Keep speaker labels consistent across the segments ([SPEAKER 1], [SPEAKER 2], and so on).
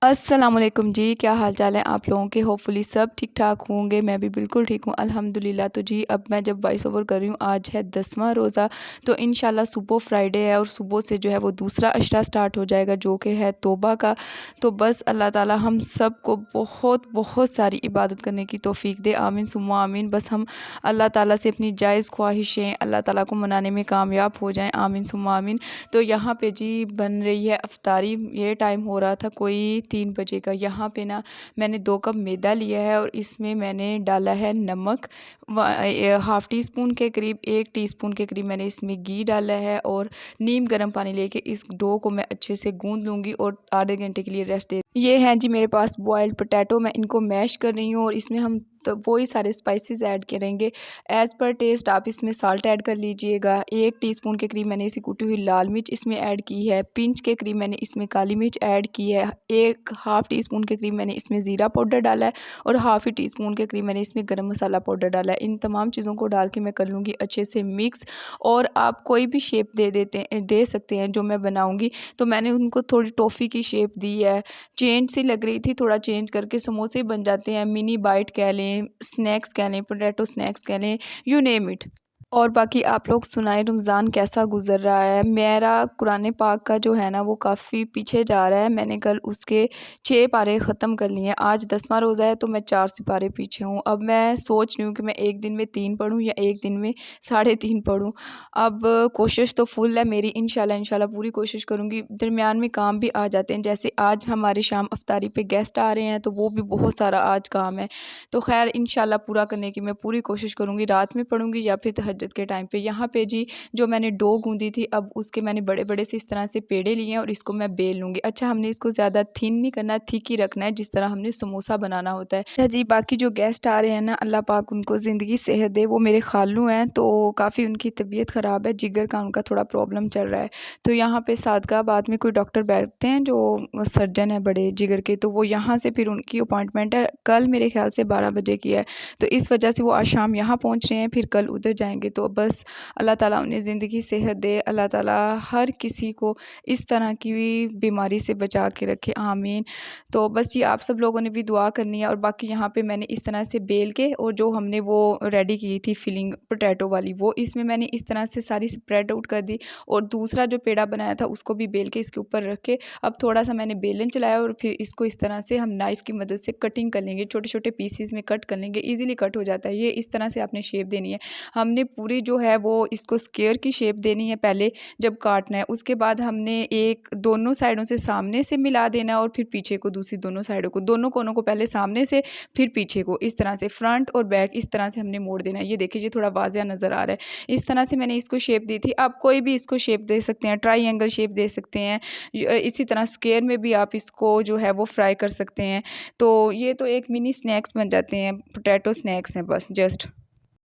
[SPEAKER 1] अस्सलामुअलैकुम जी, क्या हाल चाल है आप लोगों के। होपफुली सब ठीक ठाक होंगे। मैं भी बिल्कुल ठीक हूँ अल्हम्दुलिल्लाह। तो जी अब मैं जब वॉइस ओवर कर रही हूँ, आज है 10वां रोज़ा। तो इंशाल्लाह सुबह फ्राइडे है और सुबह से जो है वो दूसरा अशरा स्टार्ट हो जाएगा जो कि है तौबा का। तो बस अल्लाह ताला हम सब को बहुत बहुत सारी इबादत करने की तौफीक दे, आमीन सुम्मा आमीन। बस हम अल्लाह ताला से अपनी जायज़ ख्वाहिशें अल्लाह ताला को मनाने में कामयाब हो जाएँ, आमीन सुम्मा आमीन। तो यहाँ पे जी बन रही है अफ्तारी। ये टाइम हो रहा था कोई 3 बजे का। यहाँ पे ना मैंने 2 कप मैदा लिया है और इसमें मैंने डाला है नमक, हाफ़ टी स्पून के करीब, 1 टीस्पून के करीब मैंने इसमें घी डाला है और नीम गर्म पानी लेके इस डो को मैं अच्छे से गूँध लूँगी और आधे घंटे के लिए रेस्ट दे। ये हैं जी मेरे पास बॉइल्ड पोटैटो, मैं इनको मैश कर रही हूँ और इसमें हम तो वही सारे स्पाइसेस ऐड करेंगे एज़ पर टेस्ट। आप इसमें साल्ट ऐड कर लीजिएगा। 1 टीस्पून के करीब मैंने इसी कुटी हुई लाल मिर्च इसमें ऐड की है। पिंच के करीब मैंने इसमें काली मिर्च ऐड की है। एक हाफ़ टी स्पून के करीब मैंने इसमें ज़ीरा पाउडर डाला है और हाफ़ टी स्पून के करीब मैंने इसमें गरम मसाला पाउडर डाला है। इन तमाम चीज़ों को डाल के मैं कर लूँगी अच्छे से मिक्स। और आप कोई भी शेप दे सकते हैं जो मैं बनाऊँगी। तो मैंने उनको थोड़ी टॉफ़ी की शेप दी है। चेंज सी लग रही थी, थोड़ा चेंज करके समोसे बन जाते हैं, मिनी बाइट कह लें, स्नैक्स कह लें, पोटैटो स्नैक्स कह लें, यू नेम इट। और बाकी आप लोग सुनाएं रमज़ान कैसा गुज़र रहा है। मेरा कुरान पाक का जो है ना वो काफ़ी पीछे जा रहा है। मैंने कल उसके 6 पारे ख़त्म कर लिए हैं। आज 10वां रोज़ा है तो मैं 4 सिपारे पीछे हूँ। अब मैं सोच रही हूँ कि मैं एक दिन में 3 पढूँ या एक दिन में साढ़े 3 पढूँ। अब कोशिश तो फुल है मेरी, इंशाल्लाह इंशाल्लाह पूरी कोशिश करूँगी। दरमियान में काम भी आ जाते हैं, जैसे आज हमारे शाम इफ्तारी पे गेस्ट आ रहे हैं तो वो भी बहुत सारा आज काम है। तो ख़ैर इंशाल्लाह पूरा करने की मैं पूरी कोशिश करूँगी। रात में पढ़ूँगी या फिर तहज्जुद के टाइम पे। यहाँ पे जी जो मैंने डो गूँदी थी, अब उसके मैंने बड़े-बड़े से इस तरह से पेड़े लिए हैं और इसको मैं बेल लूँगी। अच्छा, हमने इसको ज़्यादा थिन नहीं करना, थिक ही रखना है जिस तरह हमने समोसा बनाना होता है। अच्छा जी, बाकी जो गेस्ट आ रहे हैं ना, अल्लाह पाक उनको ज़िंदगी सेहत दे। वो मेरे खालू हैं तो काफ़ी उनकी तबीयत ख़राब है, जिगर का उनका थोड़ा प्रॉब्लम चल रहा है। तो यहाँ पे सादकाबाद में कोई डॉक्टर बैठते हैं जो सर्जन है बड़े जिगर के, तो वो यहाँ से फिर उनकी अपॉइंटमेंट है कल मेरे ख़्याल से 12 बजे की है। तो इस वजह से वो आज शाम यहाँ पहुँच रहे हैं, फिर कल उधर जाएँगे। तो बस अल्लाह ताला उन्हें ज़िंदगी सेहत दे। अल्लाह ताला हर किसी को इस तरह की बीमारी से बचा के रखे, आमीन। तो बस ये आप सब लोगों ने भी दुआ करनी है। और बाकी यहाँ पे मैंने इस तरह से बेल के और जो हमने वो रेडी की थी फिलिंग पोटैटो वाली, वो इसमें मैंने इस तरह से सारी स्प्रेड आउट कर दी। और दूसरा जो पेड़ा बनाया था उसको भी बेल के इसके ऊपर रख के अब थोड़ा सा मैंने बेलन चलाया और फिर इसको इस तरह से हम नाइफ़ की मदद से कटिंग कर लेंगे, छोटे-छोटे पीसेस में कट कर लेंगे, ईज़िली कट हो जाता है। ये इस तरह से आपने शेप देनी है। हमने पूरी जो है वो इसको स्क्वायर की शेप देनी है पहले जब काटना है। उसके बाद हमने एक दोनों साइडों से सामने से मिला देना है और फिर पीछे को दूसरी दोनों साइडों को, दोनों कोनों को पहले सामने से फिर पीछे को, इस तरह से फ्रंट और बैक इस तरह से हमने मोड़ देना है। ये देखिए, ये थोड़ा वाज़िया नज़र आ रहा है। इस तरह से मैंने इसको शेप दी थी। आप कोई भी इसको शेप दे सकते हैं, ट्रायंगल शेप दे सकते हैं। इसी तरह स्क्वायर में भी आप इसको जो है वो फ्राई कर सकते हैं। तो ये तो एक मिनी स्नैक्स बन जाते हैं, पोटैटो स्नैक्स हैं बस जस्ट।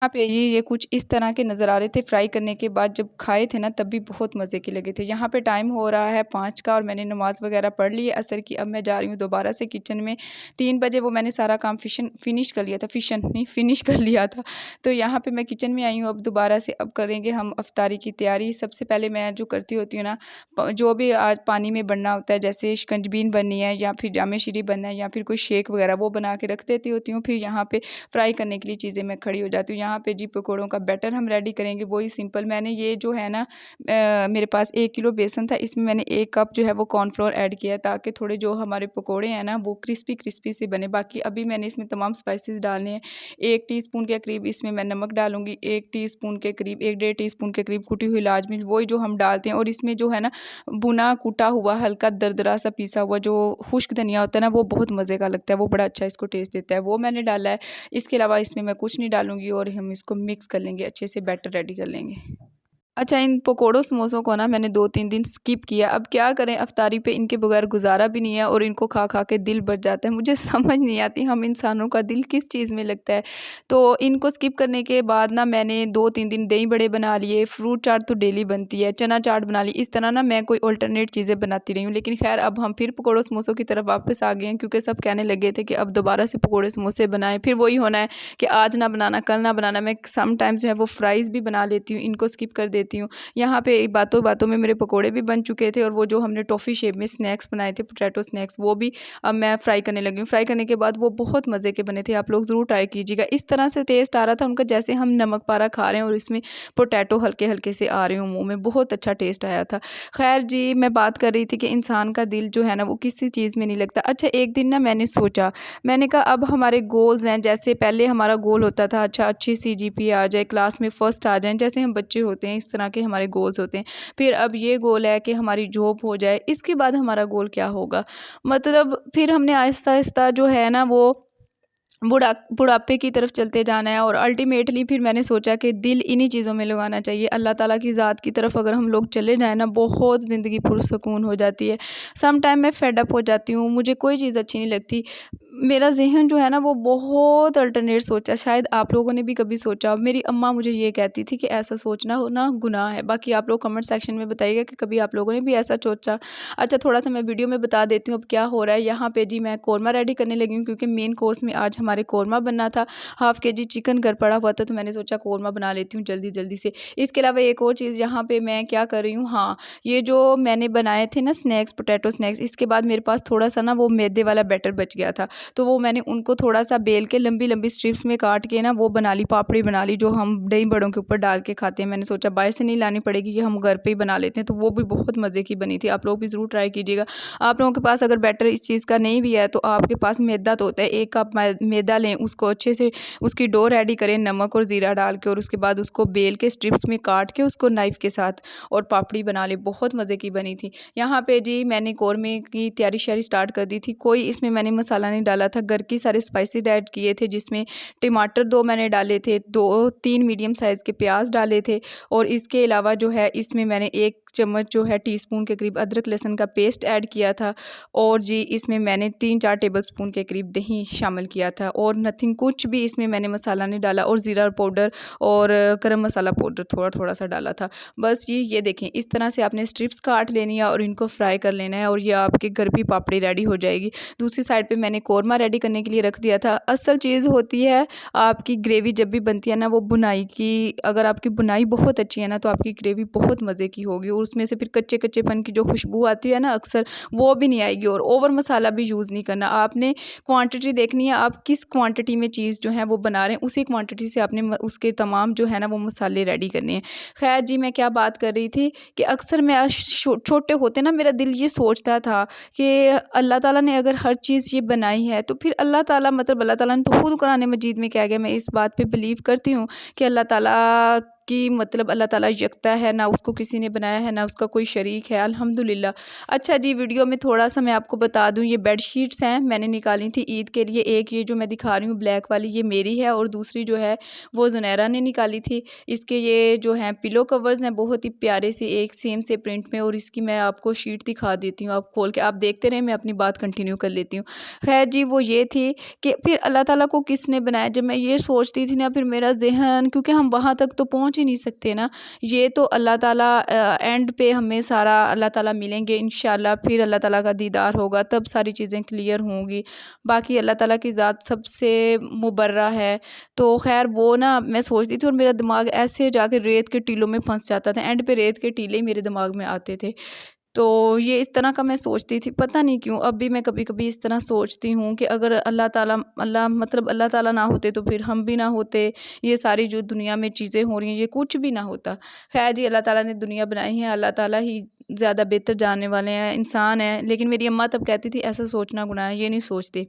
[SPEAKER 1] यहाँ पे ये कुछ इस तरह के नज़र आ रहे थे। फ्राई करने के बाद जब खाए थे ना तब भी बहुत मज़े के लगे थे। यहाँ पे टाइम हो रहा है 5 का और मैंने नमाज़ वगैरह पढ़ ली है असर की। अब मैं जा रही हूँ दोबारा से किचन में। 3 बजे वो मैंने सारा काम फिनिश कर लिया था, फिनिश कर लिया था। तो यहाँ पे मैं किचन में आई हूँ अब दोबारा से। अब करेंगे हम इफ्तारी की तैयारी। सबसे पहले मैं जो करती होती हूँ ना, जो भी आज पानी में बनना होता है, जैसे शिकंजबीन बननी है या फिर जामे शीरी बनना है या फिर कोई शेक वगैरह, वो बना के रख देती होती हूँ। फिर यहाँ पे फ्राई करने के लिए चीज़ें मैं खड़ी हो जाती हूँ। यहाँ पे जी पकौड़ों का बैटर हम रेडी करेंगे, वही सिंपल। मैंने ये जो है ना मेरे पास 1 किलो बेसन था, इसमें मैंने 1 कप जो है वो कॉर्नफ्लोर ऐड किया है ताकि थोड़े जो हमारे पकौड़े हैं ना वो क्रिस्पी से बने। बाकी अभी मैंने इसमें तमाम स्पाइसेस डालने हैं। 1 टीस्पून के करीब इसमें मैं नमक डालूँगी, 1 टीस्पून के करीब, 1 डेढ़ टीस्पून के करीब कुटी हुई लाल मिर्च, वही जो हम डालते हैं। और इसमें जो है ना भुना कूटा हुआ हल्का दरदरा सा पीसा हुआ जो खुश्क धनिया होता है ना, वो बहुत मज़े का लगता है, वो बड़ा अच्छा इसको टेस्ट देता है, वो मैंने डाला है। इसके अलावा इसमें मैं कुछ नहीं डालूँगी और हम इसको मिक्स कर लेंगे, अच्छे से बैटर रेडी कर लेंगे। अच्छा, इन पकोड़ों समोसों को ना मैंने 2-3 दिन स्किप किया। अब क्या करें, इफ्तारी पे इनके बगैर गुज़ारा भी नहीं है और इनको खा-खा के दिल भर जाता है। मुझे समझ नहीं आती हम इंसानों का दिल किस चीज़ में लगता है। तो इनको स्किप करने के बाद ना मैंने 2-3 दिन दही बड़े बना लिए, फ्रूट चाट तो डेली बनती है, चना चाट बना ली। इस तरह ना मैं कोई अल्टरनेट चीज़ें बनाती रही हूँ। लेकिन ख़ैर अब हम फिर पकोड़ों समोसों की तरफ वापस आ गए हैं क्योंकि सब कहने लगे थे कि अब दोबारा से पकोड़े समोसे बनाएँ। फिर वही होना है कि आज ना बनाना, कल ना बनाना। मैं समटाइम्स जो है वो फ्राइज़ भी बना लेती हूँ, इनको स्किप कर देती लेती हूँ। यहाँ पे बातों बातों में मेरे पकोड़े भी बन चुके थे और वो जो हमने टॉफ़ी शेप में स्नैक्स बनाए थे, पोटैटो स्नैक्स, वो भी अब मैं फ्राई करने लगी हूँ। फ्राई करने के बाद वो बहुत मज़े के बने थे, आप लोग ज़रूर ट्राई कीजिएगा। इस तरह से टेस्ट आ रहा था उनका जैसे हम नमक पारा खा रहे हैं और इसमें पोटैटो हल्के हल्के से आ रहे हों मुँह में, बहुत अच्छा टेस्ट आया था। खैर जी, मैं बात कर रही थी कि इंसान का दिल जो है ना वो किसी चीज़ में नहीं लगता। अच्छा, एक दिन ना मैंने सोचा, मैंने कहा अब हमारे गोल्स हैं, जैसे पहले हमारा गोल होता था अच्छा अच्छी सीजीपीए आ जाए, क्लास में फर्स्ट आ जाएँ, जैसे हम बच्चे होते हैं इस तरह के हमारे गोल्स होते हैं। फिर अब ये गोल है कि हमारी जॉब हो जाए, इसके बाद हमारा गोल क्या होगा? मतलब फिर हमने आहिस्ता-आहिस्ता जो है ना वो बुढ़ापे की तरफ चलते जाना है और अल्टीमेटली फिर मैंने सोचा कि दिल इन्हीं चीज़ों में लगाना चाहिए। अल्लाह ताला की ज़ात की तरफ अगर हम लोग चले जाएँ ना, बहुत ज़िंदगी पुरसुकून हो जाती है। सम टाइम मैं फेड अप हो जाती हूँ, मुझे कोई चीज़ अच्छी नहीं लगती। मेरा ज़हन जो है ना वो बहुत अल्टरनेट सोचता है, शायद आप लोगों ने भी कभी सोचा हो। मेरी अम्मा मुझे ये कहती थी कि ऐसा सोचना हो ना गुनाह है। बाकी आप लोग कमेंट सेक्शन में बताइएगा कि कभी आप लोगों ने भी ऐसा सोचा। अच्छा, थोड़ा-सा मैं वीडियो में बता देती हूँ अब क्या हो रहा है। यहाँ पे जी मैं कोरमा रेडी करने लगी हूँ क्योंकि मेन कोर्स में आज हमारे कोरमा बनना था। हाफ़ केजी चिकन घर पड़ा हुआ था तो मैंने सोचा कोरमा बना लेती हूँ जल्दी-जल्दी से। इसके अलावा एक और चीज़ यहाँ पे मैं क्या कर रही हूँ, हाँ, ये जो मैंने बनाए थे ना स्नैक्स, पोटैटो स्नैक्स, इसके बाद मेरे पास थोड़ा-सा ना वो मैदे वाला बैटर बच गया था। तो वो मैंने उनको थोड़ा-सा बेल के लंबी-लंबी स्ट्रिप्स में काट के ना वो बना ली, पापड़ी बना ली जो हम दही बड़ों के ऊपर डाल के खाते हैं। मैंने सोचा बाहर से नहीं लानी पड़ेगी, ये हम घर पे ही बना लेते हैं, तो वो भी बहुत मज़े की बनी थी। आप लोग भी ज़रूर ट्राई कीजिएगा। आप लोगों के पास अगर बैटर इस चीज़ का नहीं भी है तो आपके पास मैदा तो होता है, 1 कप मैदा लें, उसको अच्छे से उसकी डो रेडी करें नमक और ज़ीरा डाल के और उसके बाद उसको बेल के स्ट्रिप्स में काट के उसको नाइफ़ के साथ और पापड़ी बना लें, बहुत मज़े की बनी थी। यहाँ पे जी मैंने कोरमे की तैयारी-श्यारी स्टार्ट कर दी थी। कोई इसमें मैंने मसाला नहीं डाला था, घर की सारे स्पाइसेस ऐड किए थे जिसमें टमाटर 2 मैंने डाले थे, 2-3 मीडियम साइज़ के प्याज डाले थे और इसके अलावा जो है इसमें मैंने 1 चम्मच जो है टीस्पून के करीब अदरक लहसुन का पेस्ट ऐड किया था और जी इसमें मैंने 3-4 टेबलस्पून के करीब दही शामिल किया था और नथिंग, कुछ भी इसमें मैंने मसाला नहीं डाला और ज़ीरा पाउडर और गरम मसाला पाउडर थोड़ा-थोड़ा सा डाला था। बस ये देखें, इस तरह से आपने स्ट्रिप्स काट लेनी है और इनको फ्राई कर लेना है और ये आपके घर पे पापड़ी रेडी हो जाएगी। दूसरी साइड पे मैंने कोरमा रेडी करने के लिए रख दिया था। असल चीज़ होती है आपकी ग्रेवी जब भी बनती है ना वो बुनाई की, अगर आपकी बुनाई बहुत अच्छी है ना तो आपकी ग्रेवी बहुत मज़े की होगी और उसमें से फिर कच्चे-कच्चेपन की जो खुशबू आती है ना अक्सर, वो भी नहीं आएगी और ओवर मसाला भी यूज़ नहीं करना। आपने क्वांटिटी देखनी है, आप किस क्वांटिटी में चीज़ जो है वो बना रहे हैं उसी क्वांटिटी से आपने उसके तमाम जो है ना वो मसाले रेडी करने हैं। खैर जी, मैं क्या बात कर रही थी कि अक्सर मैं छोटे होते ना मेरा दिल ये सोचता था कि अल्लाह ताला ने अगर हर चीज़ ये बनाई है तो फिर अल्लाह ताला, मतलब अल्लाह ताला ने तो खुद कुरान मजीद में कहा गया, मैं इस बात पे बिलीव करती हूँ कि अल्लाह ताला कि मतलब अल्लाह ताला यकता है, ना उसको किसी ने बनाया है ना उसका कोई शरीक है, अल्हम्दुलिल्लाह। अच्छा जी, वीडियो में थोड़ा-सा मैं आपको बता दूँ, ये बेडशीट्स हैं, मैंने निकाली थी ईद के लिए। एक ये जो मैं दिखा रही हूँ ब्लैक वाली, ये मेरी है और दूसरी जो है वो ज़ुनैरा ने निकाली थी। इसके ये जो हैं पिलो कवर्स हैं बहुत ही प्यारे से, एक सेम से प्रिंट में, और इसकी मैं आपको शीट दिखा देती हूँ, आप खोल के आप देखते रहें, मैं अपनी बात कंटिन्यू कर लेती हूँ। खैर जी, वो ये थी कि फिर अल्लाह ताला को किसने बनाया, जब मैं ये सोचती थी ना फिर मेरा ज़हन, क्योंकि हम वहाँ तक तो पहुँच ही नहीं सकते ना, ये तो अल्लाह ताला एंड पे हमें सारा अल्लाह ताला मिलेंगे इंशाल्लाह, फिर अल्लाह ताला का दीदार होगा तब सारी चीज़ें क्लियर होंगी। बाकी अल्लाह ताला की ज़ात सबसे मुबर्रा है। तो खैर वो ना मैं सोचती थी और मेरा दिमाग ऐसे जाके रेत के टीलों में फंस जाता था, एंड पे रेत के टीले ही मेरे दिमाग में आते थे। तो ये इस तरह का मैं सोचती थी, पता नहीं क्यों अब भी मैं कभी-कभी इस तरह सोचती हूँ कि अगर अल्लाह ताला ना होते तो फिर हम भी ना होते, ये सारी जो दुनिया में चीज़ें हो रही हैं ये कुछ भी ना होता। खैर जी, अल्लाह ताला ने दुनिया बनाई है, अल्लाह ताला ही ज़्यादा बेहतर जानने वाले हैं, इंसान है, लेकिन मेरी अम्मा तब कहती थी ऐसा सोचना गुनाह है, ये नहीं सोचती।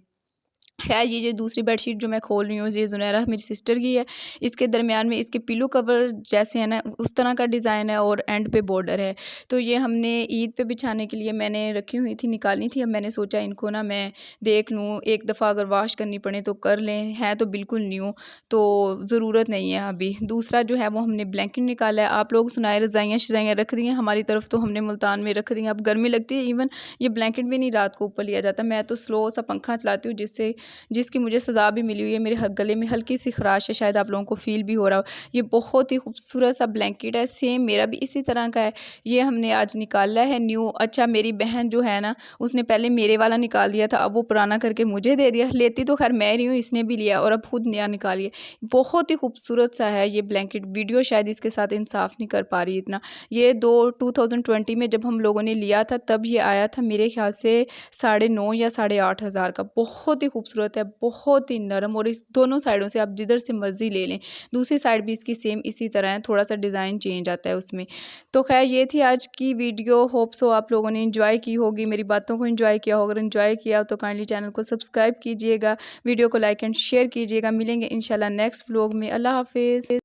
[SPEAKER 1] खैर ये जो दूसरी बेडशीट जो मैं खोल रही हूँ ये ज़ुनैरा मेरी सिस्टर की है। इसके दरमियान में इसके पिलो कवर जैसे है ना उस तरह का डिज़ाइन है और एंड पे बॉर्डर है। तो ये हमने ईद पे बिछाने के लिए मैंने रखी हुई थी, निकालनी थी। अब मैंने सोचा इनको ना मैं देख लूँ, एक दफ़ा अगर वॉश करनी पड़े तो कर लें, है तो बिल्कुल न्यू, तो ज़रूरत नहीं है अभी। दूसरा जो है वो हमने ब्लैंकेट निकाला है। आप लोग सुनाए रज़ाइयाँ शज़ाइयाँ रख दी हैं, हमारी तरफ तो हमने मुल्तान में रख दी हैं। अब गर्मी लगती है, इवन ये ब्लैंकेट भी नहीं रात को ऊपर लिया जाता। मैं तो स्लो सा पंखा चलाती हूँ जिससे जिसकी मुझे सज़ा भी मिली हुई है। मेरे गले में हल्की सी खराश है, शायद आप लोगों को फ़ील भी हो रहा हो। ये बहुत ही खूबसूरत सा ब्लैंकेट है, सेम मेरा भी इसी तरह का है। ये हमने आज निकाला है न्यू। अच्छा, मेरी बहन जो है ना, उसने पहले मेरे वाला निकाल दिया था, अब वो पुराना करके मुझे दे दिया। लेती तो खैर मैं रही हूँ, इसने भी लिया और अब खुद नया निकालिए। बहुत ही खूबसूरत सा है ये ब्लैंकेट। वीडियो शायद इसके साथ इंसाफ नहीं कर पा रही इतना। ये 2020 में जब हम लोगों ने लिया था तब ये आया था मेरे ख्याल से 9,500 या 8,500 का। बहुत ही खूबसूरत है, बहुत ही नरम, और इस दोनों साइडों से आप जिधर से मर्जी ले लें। दूसरी साइड भी इसकी सेम इसी तरह है, थोड़ा सा डिज़ाइन चेंज आता है उसमें। तो खैर ये थी आज की वीडियो। होप सो आप लोगों ने एंजॉय की होगी, मेरी बातों को एंजॉय किया होगा। अगर एंजॉय किया तो काइंडली चैनल को सब्सक्राइब कीजिएगा, वीडियो को लाइक एंड शेयर कीजिएगा। मिलेंगे इंशाल्लाह नेक्स्ट व्लॉग में। अल्लाह हाफिज़।